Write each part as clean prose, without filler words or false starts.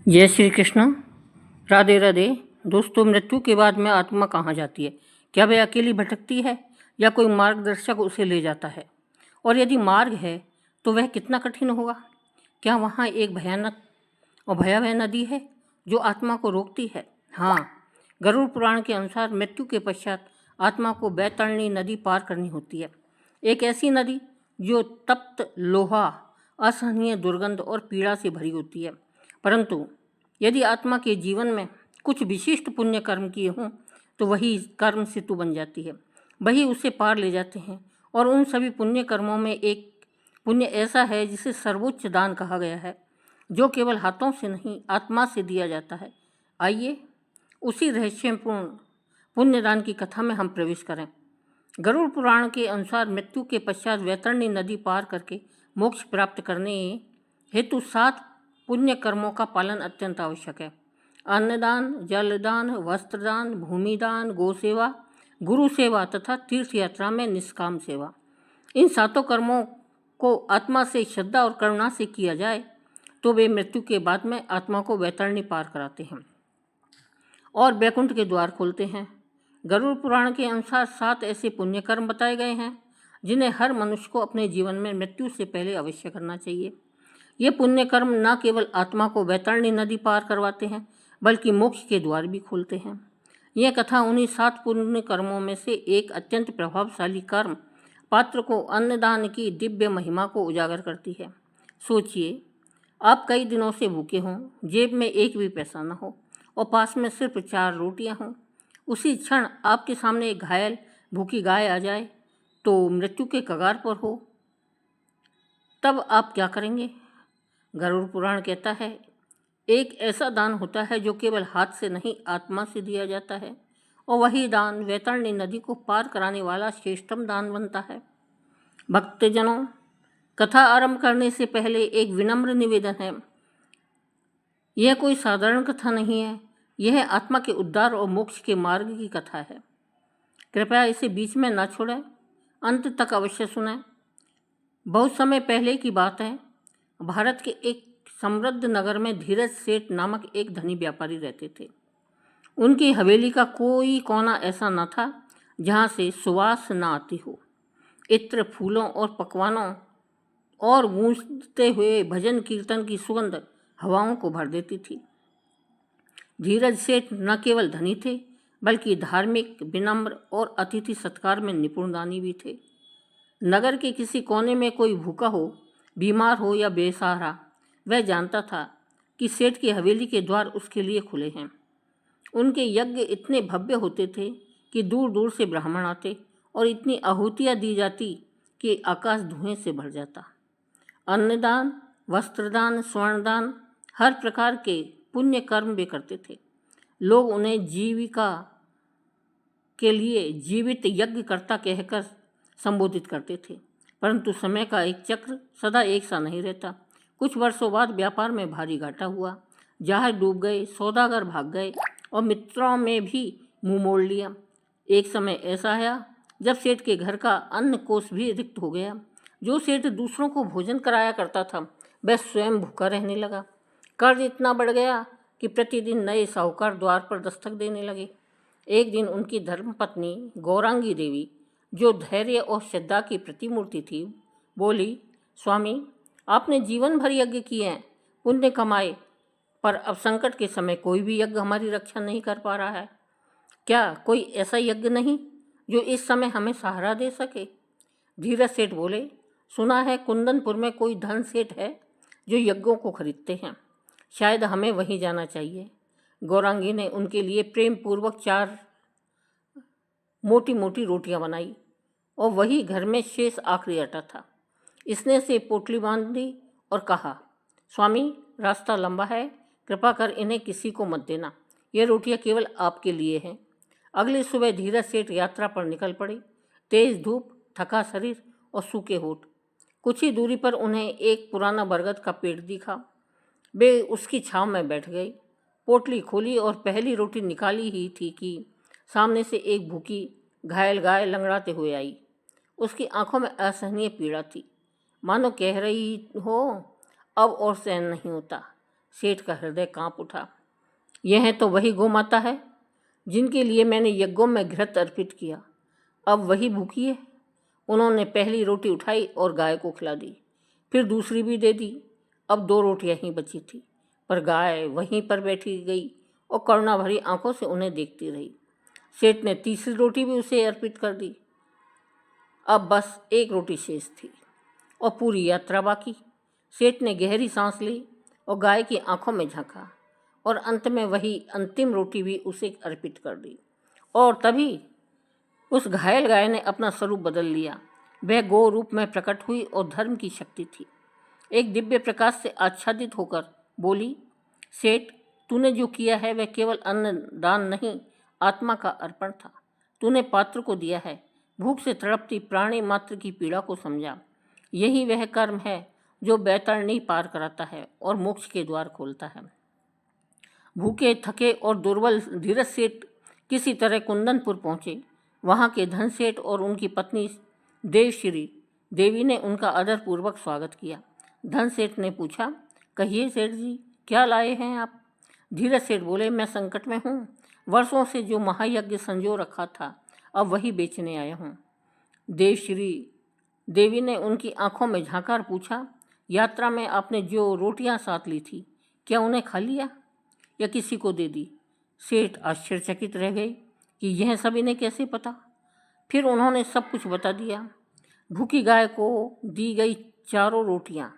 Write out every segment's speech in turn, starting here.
जय श्री कृष्ण। राधे राधे। दोस्तों, मृत्यु के बाद में आत्मा कहाँ जाती है? क्या वह अकेली भटकती है या कोई मार्गदर्शक उसे ले जाता है? और यदि मार्ग है तो वह कितना कठिन होगा? क्या वहाँ एक भयानक और भयावह नदी है जो आत्मा को रोकती है? हाँ, गरुड़ पुराण के अनुसार मृत्यु के पश्चात आत्मा को बैतरणी नदी पार करनी होती है। एक ऐसी नदी जो तप्त लोहा, असहनीय दुर्गंध और पीड़ा से भरी होती है। परंतु यदि आत्मा के जीवन में कुछ विशिष्ट पुण्य कर्म किए हों तो वही कर्म सेतु बन जाती है, वही उसे पार ले जाते हैं। और उन सभी पुण्य कर्मों में एक पुण्य ऐसा है जिसे सर्वोच्च दान कहा गया है, जो केवल हाथों से नहीं आत्मा से दिया जाता है। आइए उसी रहस्यपूर्ण पुण्यदान की कथा में हम प्रवेश करें। गरुड़ पुराण के अनुसार मृत्यु के पश्चात वैतरणी नदी पार करके मोक्ष प्राप्त करने हेतु 7 पुण्य कर्मों का पालन अत्यंत आवश्यक है। अन्नदान, जलदान, वस्त्रदान, भूमिदान, गोसेवा, गुरु सेवा तथा तीर्थ यात्रा में निष्काम सेवा। इन 7 कर्मों को आत्मा से श्रद्धा और करुणा से किया जाए तो वे मृत्यु के बाद में आत्मा को वैतरणी पार कराते हैं और वैकुंठ के द्वार खोलते हैं। गरुड़ पुराण के अनुसार 7 ऐसे पुण्य कर्म बताए गए हैं जिन्हें हर मनुष्य को अपने जीवन में मृत्यु से पहले अवश्य करना चाहिए। ये पुण्य कर्म न केवल आत्मा को वैतरणी नदी पार करवाते हैं बल्कि मोक्ष के द्वार भी खोलते हैं। यह कथा उन्हीं 7 पुण्य कर्मों में से एक अत्यंत प्रभावशाली कर्म पात्र को अन्नदान की दिव्य महिमा को उजागर करती है। सोचिए, आप कई दिनों से भूखे हों, जेब में एक भी पैसा न हो और पास में सिर्फ 4 रोटियां हों। उसी क्षण आपके सामने एक घायल भूखी गाय आ जाए तो मृत्यु के कगार पर हो, तब आप क्या करेंगे? गरुड़ पुराण कहता है, एक ऐसा दान होता है जो केवल हाथ से नहीं आत्मा से दिया जाता है, और वही दान वैतरणी नदी को पार कराने वाला श्रेष्ठतम दान बनता है। भक्तजनों, कथा आरंभ करने से पहले एक विनम्र निवेदन है। यह कोई साधारण कथा नहीं है, यह आत्मा के उद्धार और मोक्ष के मार्ग की कथा है। कृपया इसे बीच में न छोड़ें, अंत तक अवश्य सुनें। बहुत समय पहले की बात है, भारत के एक समृद्ध नगर में धीरज सेठ नामक एक धनी व्यापारी रहते थे। उनकी हवेली का कोई कोना ऐसा न था जहाँ से सुवास न आती हो। इत्र, फूलों और पकवानों और गूंजते हुए भजन कीर्तन की सुगंध हवाओं को भर देती थी। धीरज सेठ न केवल धनी थे बल्कि धार्मिक, विनम्र और अतिथि सत्कार में निपुण दानी भी थे। नगर के किसी कोने में कोई भूखा हो, बीमार हो या बेसहारा, वह जानता था कि सेठ की हवेली के द्वार उसके लिए खुले हैं। उनके यज्ञ इतने भव्य होते थे कि दूर दूर से ब्राह्मण आते और इतनी आहुतियाँ दी जाती कि आकाश धुएं से भर जाता। अन्नदान, वस्त्रदान, स्वर्णदान, हर प्रकार के पुण्य कर्म वे करते थे। लोग उन्हें जीविका के लिए जीवित यज्ञकर्ता कहकर संबोधित करते थे। परंतु समय का एक चक्र सदा एक सा नहीं रहता। कुछ वर्षों बाद व्यापार में भारी घाटा हुआ, जहाज डूब गए, सौदागर भाग गए और मित्रों में भी मुंह मोड़ लिया। एक समय ऐसा आया जब सेठ के घर का अन्न कोष भी रिक्त हो गया। जो सेठ दूसरों को भोजन कराया करता था वह स्वयं भूखा रहने लगा। कर्ज इतना बढ़ गया कि प्रतिदिन नए साहूकार द्वार पर दस्तक देने लगे। एक दिन उनकी धर्मपत्नी गौरांगी देवी, जो धैर्य और श्रद्धा की प्रतिमूर्ति थी, बोली, स्वामी, आपने जीवन भर यज्ञ किए हैं, पुण्य कमाए, पर अब संकट के समय कोई भी यज्ञ हमारी रक्षा नहीं कर पा रहा है। क्या कोई ऐसा यज्ञ नहीं जो इस समय हमें सहारा दे सके? धीरज सेठ बोले, सुना है कुंदनपुर में कोई धन सेठ है जो यज्ञों को खरीदते हैं, शायद हमें वहीं जाना चाहिए। गौरांगी ने उनके लिए प्रेम पूर्वक 4 मोटी मोटी रोटियां बनाई और वही घर में शेष आखिरी आटा था। इसने से पोटली बांध दी और कहा, स्वामी, रास्ता लंबा है, कृपा कर इन्हें किसी को मत देना, ये रोटियां केवल आपके लिए हैं। अगली सुबह धीरज सेठ यात्रा पर निकल पड़े। तेज धूप, थका शरीर और सूखे होठ। कुछ ही दूरी पर उन्हें एक पुराना बरगद का पेड़ दिखा। वे उसकी छांव में बैठ गए। पोटली खोली और पहली रोटी निकाली ही थी कि सामने से एक भूखी घायल गाय लंगड़ाते हुए आई। उसकी आंखों में असहनीय पीड़ा थी, मानो कह रही हो, अब और सहन नहीं होता। सेठ का हृदय कांप उठा। यह तो वही गौ माता है जिनके लिए मैंने यज्ञों में घृत अर्पित किया, अब वही भूखी है। उन्होंने पहली रोटी उठाई और गाय को खिला दी, फिर दूसरी भी दे दी। अब 2 रोटियां ही बची थी, पर गाय वहीं पर बैठी गई और करुणा भरी आंखों से उन्हें देखती रही। सेठ ने तीसरी रोटी भी उसे अर्पित कर दी। अब बस 1 रोटी शेष थी और पूरी यात्रा बाकी। सेठ ने गहरी सांस ली और गाय की आंखों में झांका और अंत में वही अंतिम रोटी भी उसे अर्पित कर दी। और तभी उस घायल गाय ने अपना स्वरूप बदल लिया। वह गौ रूप में प्रकट हुई और धर्म की शक्ति थी। एक दिव्य प्रकाश से आच्छादित होकर बोली, सेठ, तूने जो किया है वह केवल अन्न दान नहीं, आत्मा का अर्पण था। तूने पात्र को दिया है, भूख से तड़पती प्राणी मात्र की पीड़ा को समझा। यही वह कर्म है जो बैतरणी पार कराता है और मोक्ष के द्वार खोलता है। भूखे, थके और दुर्बल धीरज सेठ किसी तरह कुंदनपुर पहुँचे। वहाँ के धन सेठ और उनकी पत्नी देवश्री देवी ने उनका आदरपूर्वक स्वागत किया। धन सेठ ने पूछा, कहिए सेठ जी, क्या लाए हैं आप? धीरज सेठ बोले, मैं संकट में हूँ। वर्षों से जो महायज्ञ संजो रखा था, अब वही बेचने आया हूँ। देवश्री देवी ने उनकी आंखों में झांकर पूछा, यात्रा में आपने जो रोटियां साथ ली थी, क्या उन्हें खा लिया या किसी को दे दी? सेठ आश्चर्यचकित रह गए कि यह सब इन्हें कैसे पता। फिर उन्होंने सब कुछ बता दिया। भूखी गाय को दी गई 4 रोटियां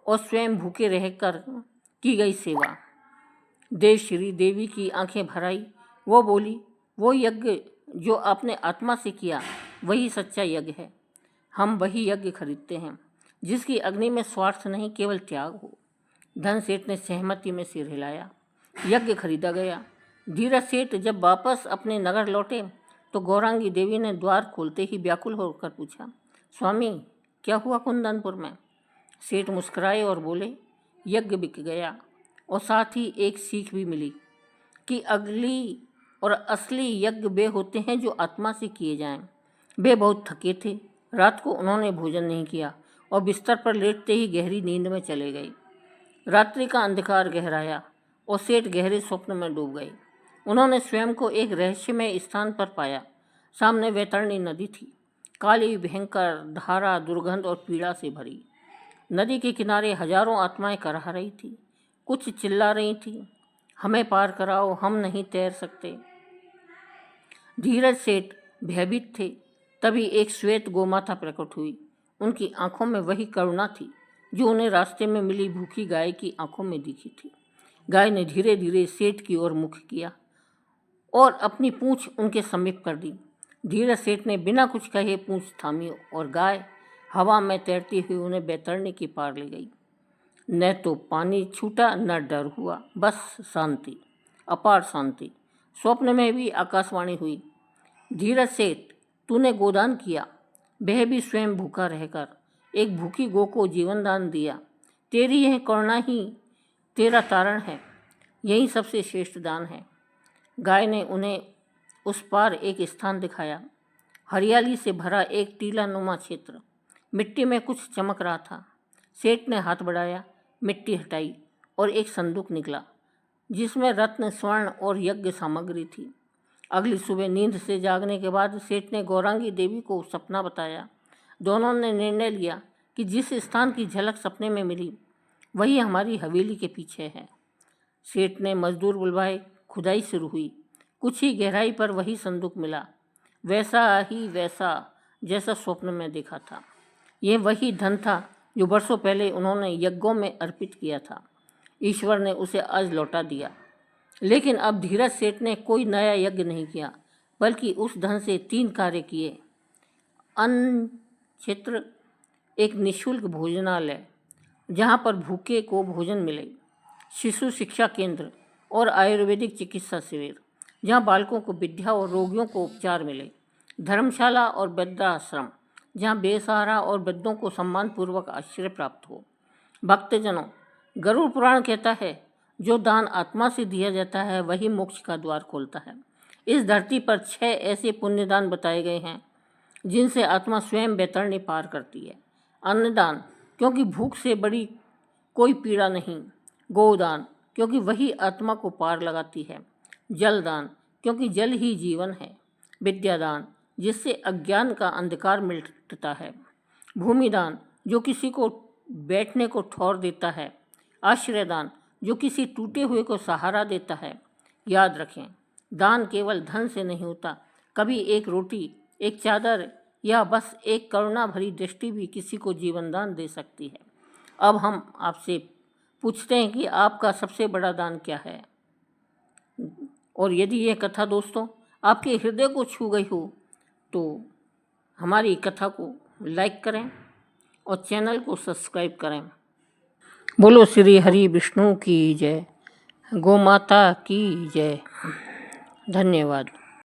और स्वयं भूखे रहकर की गई सेवा। देवश्री देवी की आंखें भर आई। वो बोली, वो यज्ञ जो आपने आत्मा से किया वही सच्चा यज्ञ है। हम वही यज्ञ खरीदते हैं जिसकी अग्नि में स्वार्थ नहीं, केवल त्याग हो। धन सेठ ने सहमति में सिर हिलाया। यज्ञ खरीदा गया। धीरज सेठ जब वापस अपने नगर लौटे तो गौरांगी देवी ने द्वार खोलते ही व्याकुल होकर पूछा, स्वामी, क्या हुआ कुंदनपुर में? सेठ मुस्कुराए और बोले, यज्ञ बिक गया और साथ ही एक सीख भी मिली कि अगली और असली यज्ञ वे होते हैं जो आत्मा से किए जाएं। वे बहुत थके थे। रात को उन्होंने भोजन नहीं किया और बिस्तर पर लेटते ही गहरी नींद में चले गए। रात्रि का अंधकार गहराया और सेठ गहरे स्वप्न में डूब गए। उन्होंने स्वयं को एक रहस्यमय स्थान पर पाया। सामने वैतरणी नदी थी, काली, भयंकर, धारा, दुर्गंध और पीड़ा से भरी। नदी के किनारे हजारों आत्माएं करहा रही थी। कुछ चिल्ला रही थी, हमें पार कराओ, हम नहीं तैर सकते। धीरज सेठ भयभीत थे। तभी एक श्वेत गोमाता प्रकट हुई। उनकी आंखों में वही करुणा थी जो उन्हें रास्ते में मिली भूखी गाय की आंखों में दिखी थी। गाय ने धीरे धीरे सेठ की ओर मुख किया और अपनी पूंछ उनके समीप कर दी। धीरज सेठ ने बिना कुछ कहे पूंछ थामी और गाय हवा में तैरती हुई उन्हें बैतरणी के पार ले गई। न तो पानी छूटा न डर हुआ, बस शांति, अपार शांति। स्वप्न में भी आकाशवाणी हुई, धीरज सेठ, तूने गोदान किया, वह भी स्वयं भूखा रहकर। एक भूखी गो को जीवन दान दिया। तेरी यह करुणा ही तेरा तारण है, यही सबसे श्रेष्ठ दान है। गाय ने उन्हें उस पार एक स्थान दिखाया, हरियाली से भरा एक टीला नुमा क्षेत्र। मिट्टी में कुछ चमक रहा था। सेठ ने हाथ बढ़ाया, मिट्टी हटाई और एक संदूक निकला जिसमें रत्न, स्वर्ण और यज्ञ सामग्री थी। अगली सुबह नींद से जागने के बाद सेठ ने गौरांगी देवी को सपना बताया। दोनों ने निर्णय लिया कि जिस स्थान की झलक सपने में मिली वही हमारी हवेली के पीछे है। सेठ ने मजदूर बुलवाए, खुदाई शुरू हुई। कुछ ही गहराई पर वही संदूक मिला, वैसा ही वैसा जैसा स्वप्न में देखा था। यह वही धन था जो वर्षों पहले उन्होंने यज्ञों में अर्पित किया था। ईश्वर ने उसे आज लौटा दिया। लेकिन अब धीरज सेठ ने कोई नया यज्ञ नहीं किया, बल्कि उस धन से 3 कार्य किए। अन्न क्षेत्र, एक निःशुल्क भोजनालय जहाँ पर भूखे को भोजन मिले, शिशु शिक्षा केंद्र और आयुर्वेदिक चिकित्सा शिविर जहाँ बालकों को विद्या और रोगियों को उपचार मिले, धर्मशाला और वृद्धाश्रम जहाँ बेसहारा और वृद्धों को सम्मानपूर्वक आश्रय प्राप्त हो। भक्तजनों, गरुड़ पुराण कहता है, जो दान आत्मा से दिया जाता है वही मोक्ष का द्वार खोलता है। इस धरती पर 6 ऐसे पुण्यदान बताए गए हैं जिनसे आत्मा स्वयं बैतरणी पार करती है। अन्नदान, क्योंकि भूख से बड़ी कोई पीड़ा नहीं। गोदान, क्योंकि वही आत्मा को पार लगाती है। जल दान, क्योंकि जल ही जीवन है। विद्यादान, जिससे अज्ञान का अंधकार मिटता है। भूमिदान, जो किसी को बैठने को ठौर देता है। आश्रयदान, जो किसी टूटे हुए को सहारा देता है। याद रखें, दान केवल धन से नहीं होता। कभी एक रोटी, एक चादर या बस एक करुणा भरी दृष्टि भी किसी को जीवन दान दे सकती है। अब हम आपसे पूछते हैं कि आपका सबसे बड़ा दान क्या है। और यदि यह कथा दोस्तों आपके हृदय को छू गई हो तो हमारी कथा को लाइक करें और चैनल को सब्सक्राइब करें। बोलो श्री हरि विष्णु की जय, गौ माता की जय। धन्यवाद।